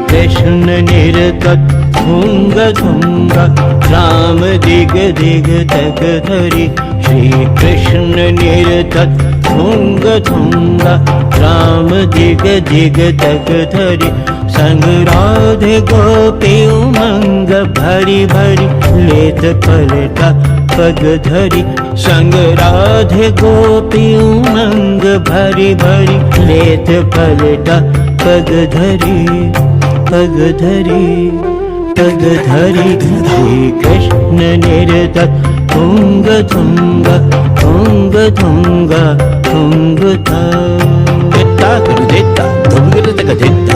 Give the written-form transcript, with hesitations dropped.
कृष्ण निर्तत भुंग भुंग राम दिग दिग तक धरि श्री कृष्ण निर्तत भुंग भुंग राम दिग दिग तक धरि संग राधे गोपी उमंग भरी भरी लेत पलटा पग धरि संग राधे गोपी उमंग भरी भरी लेत पलटा पग धरि पग धरि पग धरि श्री कृष्ण निर्तत तुंग तुंग तुंग तुंग तुंग था देता तुंग देता